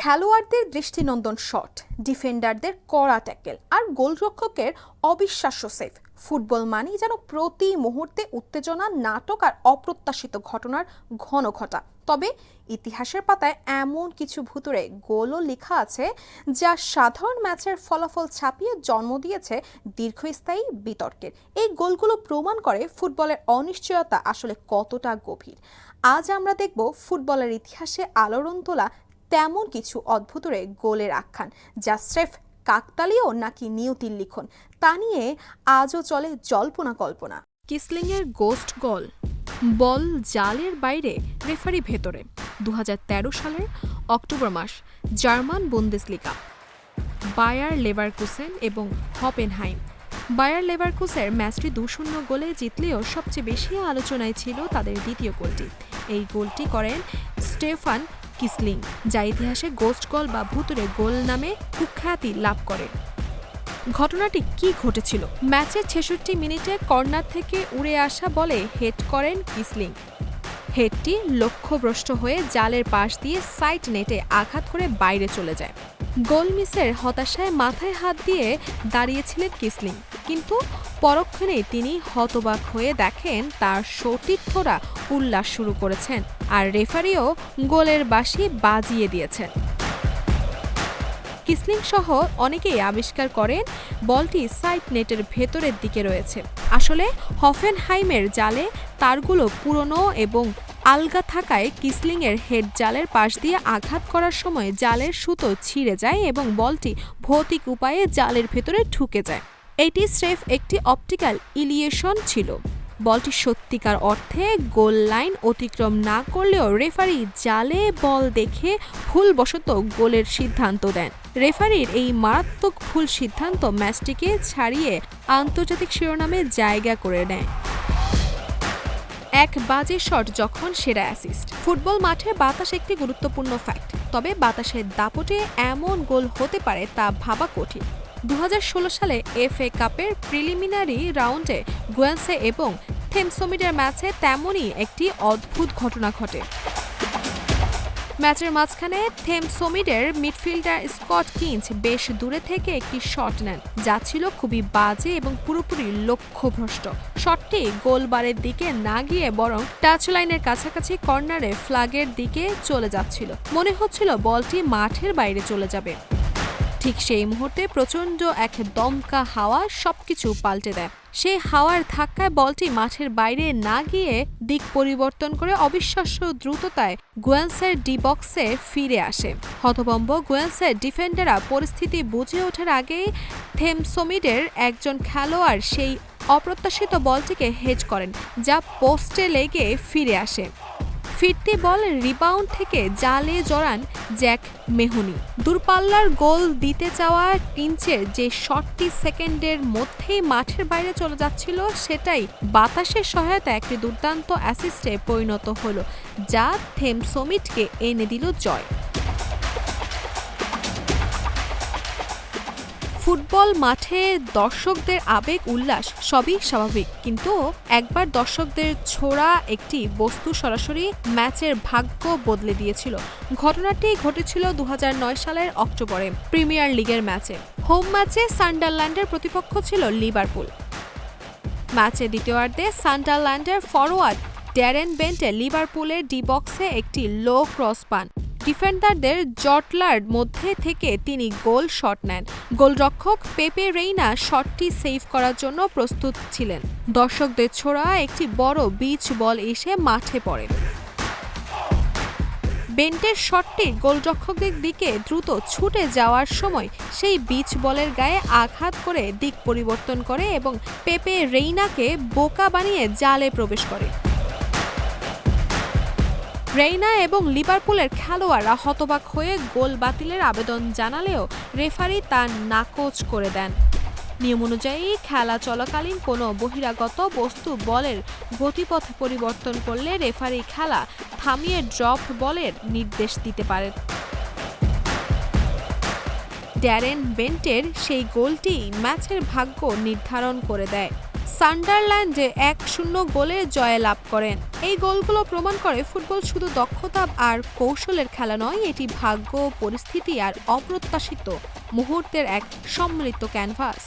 খেলোয়াড়দের দৃষ্টিনন্দন শট, ডিফেন্ডারদের কড়া ট্যাকেল আর গোলরক্ষকের অবিশ্বাস্য সেভ। ফুটবল মানেই যেন প্রতি মুহূর্তে উত্তেজনা, নাটক আর অপ্রত্যাশিত ঘটনার ঘন ঘটা। তবে ইতিহাসের পাতায় এমন কিছু ভুতুড়ে গোলও লেখা আছে যা সাধারণ ম্যাচের ফলাফল ছাপিয়ে জন্ম দিয়েছে দীর্ঘস্থায়ী বিতর্কের। এই গোলগুলো প্রমাণ করে ফুটবলের অনিশ্চয়তা আসলে কতটা গভীর। আজ আমরা দেখব ফুটবলের ইতিহাসে আলোড়ন তোলা তেমন কিছু অদ্ভুতরে গোলের আখ্যান, যা স্রেফ কাকতালীয় নাকি নিয়তির লিখন তা নিয়ে আজও চলে জল্পনা কল্পনা। কিসলিংয়ের গোস্ট গোল, বল জালের বাইরে, রেফারি ভেতরে। 2013 সালের অক্টোবর মাস, জার্মান বুন্দেসলিগা, বায়ার লেভারকুসেন এবং হফেনহাইম। বায়ার লেভারকুসের ম্যাচটি 2-0 গোলে জিতলেও সবচেয়ে বেশি আলোচনায় ছিল তাদের দ্বিতীয় গোলটি। এই গোলটি করেন স্টেফান কিসলিং, যা ইতিহাসে গোস্ট গোল বা ভুতুড়ে গোল নামে কুখ্যাতি লাভ করে। ঘটনাটি কি ঘটেছিল? ম্যাচের 66 মিনিটে কর্নার থেকে উড়ে আসা বলে হেড করেন কিসলিং। হেডটি লক্ষ্যভ্রষ্ট হয়ে জালের পাশ দিয়ে সাইড নেটে আঘাত করে বাইরে চলে যায়। গোল মিসের হতাশায় মাথায় হাত দিয়ে দাঁড়িয়েছিলেন কিসলিং, কিন্তু পরক্ষণেই তিনি হতবাক হয়ে দেখেন তার সতীর্থরা উল্লাস শুরু করেছেন আর রেফারিও গোলের বাঁশি বাজিয়ে দিয়েছেন। কিসলিং সহ অনেকেই আবিষ্কার করেন বলটি সাইড নেটের ভেতরের দিকে রয়েছে। আসলে হফেনহাইমের জালে তারগুলো পুরনো এবং আলগা থাকায় কিসলিংয়ের হেড জালের পাশ দিয়ে আঘাত করার সময় জালের সুতো ছিঁড়ে যায় এবং বলটি ভৌতিক উপায়ে জালের ভেতরে ঢুকে যায়। এটি স্রেফ একটি অপটিক্যাল ইলিউশন ছিল। বলটি সত্যিকার অর্থে গোল লাইন অতিক্রম না করলেও রেফারি জালে বল দেখে ভুলবশত গোলের সিদ্ধান্ত দেন। রেফারির এই মারাত্মক ভুল সিদ্ধান্ত ম্যাচটিকে ছাড়িয়ে আন্তর্জাতিক শিরোনামে জায়গা করে নেয়। এক বাজে শট যখন সেরা অ্যাসিস্ট। ফুটবল মাঠে বাতাস একটি গুরুত্বপূর্ণ ফ্যাক্ট, তবে বাতাসের দাপটে এমন গোল হতে পারে তা ভাবা কঠিন। 2016 সালে FA কাপের প্রিলিমিনারি রাউন্ডে গুয়েন্সে এবং থেমসোমিডের ম্যাচে তেমনই একটি অদ্ভুত ঘটনা ঘটে। ম্যাচের মাঝখানে থেমসোমিডের মিডফিল্ডার স্কট কিঞ্চ বেশ দূরে থেকে একটি শট নেন, যা ছিল খুবই বাজে এবং পুরোপুরি লক্ষ্যভ্রষ্ট। শটটি গোলবারের দিকে না গিয়ে বরং টাচ লাইনের কাছাকাছি কর্নারে ফ্ল্যাগের দিকে চলে যাচ্ছিল। মনে হচ্ছিল বলটি মাঠের বাইরে চলে যাবে। ঠিক সেই মুহূর্তে প্রচণ্ড এক দমকা হাওয়া সবকিছু পাল্টে দেয়। সেই হাওয়ার ধাক্কায় বলটি মাঠের বাইরে না গিয়ে দিক পরিবর্তন করে অবিশ্বাস্য দ্রুততায় গুয়েন্সের ডি বক্সে ফিরে আসে। হতভম্ব গুয়েন্সের ডিফেন্ডাররা পরিস্থিতি বুঝে ওঠার আগেই থেমসোমিডের একজন খেলোয়াড় সেই অপ্রত্যাশিত বলটিকে হেড করেন, যা পোস্টে লেগে ফিরে আসে। ফিরতি বল রিবাউন্ড থেকে জালে জড়ান জ্যাক মেহুনি। দূরপাল্লার গোল দিতে চাওয়া কিঞ্চের যে শটটি সেকেন্ডের মধ্যেই মাঠের বাইরে চলে যাচ্ছিল, সেটাই বাতাসের সহায়তায় একটি দুর্দান্ত অ্যাসিস্টে পরিণত হলো, যা থেমসোমিডকে এনে দিল জয়। ফুটবল মাঠে দর্শকদের আবেগ উল্লাস সবই স্বাভাবিক, কিন্তু একবার দর্শকদের ছোড়া একটি বস্তু সরাসরি ম্যাচের ভাগ্য বদলে দিয়েছিল। ঘটনাটি ঘটেছিল 2009 সালের অক্টোবরে প্রিমিয়ার লিগের ম্যাচে। হোম ম্যাচে সান্ডারল্যান্ডের প্রতিপক্ষ ছিল লিভারপুল। ম্যাচের দ্বিতীয়ার্ধে সান্ডারল্যান্ডের ফরোয়ার্ড ড্যারেন বেন্টে লিভারপুলের ডি বক্সে একটি লো ক্রস পান। ডিফেন্ডারদের জটলার মধ্যে থেকে তিনি গোল শট নেন। গোলরক্ষক পেপে রেইনা শটটি সেভ করার জন্য প্রস্তুত ছিলেন। দর্শকদের ছোড়া একটি বড় বিচ বল এসে মাঠে পড়ে। বেন্টের শটটি গোলরক্ষকদের দিকে দ্রুত ছুটে যাওয়ার সময় সেই বিচ বলের গায়ে আঘাত করে দিক পরিবর্তন করে এবং পেপে রেইনাকে বোকা বানিয়ে জালে প্রবেশ করে। রেইনা এবং লিভারপুলের খেলোয়াড়রা হতবাক হয়ে গোল বাতিলের আবেদন জানালেও রেফারি তা নাকচ করে দেন। নিয়ম অনুযায়ী খেলা চলাকালীন কোনো বহিরাগত বস্তু বলের গতিপথ পরিবর্তন করলে রেফারি খেলা থামিয়ে ড্রপ বলের নির্দেশ দিতে পারেন। ড্যারেন বেন্টের সেই গোলটি ম্যাচের ভাগ্য নির্ধারণ করে দেয়। সান্ডারল্যান্ডে 1-0 গোলে জয়লাভ করেন। এই গোলগুলো প্রমাণ করে ফুটবল শুধু দক্ষতা আর কৌশলের খেলা নয়, এটি ভাগ্য, পরিস্থিতি আর অপ্রত্যাশিত মুহূর্তের এক সম্মিলিত ক্যানভাস।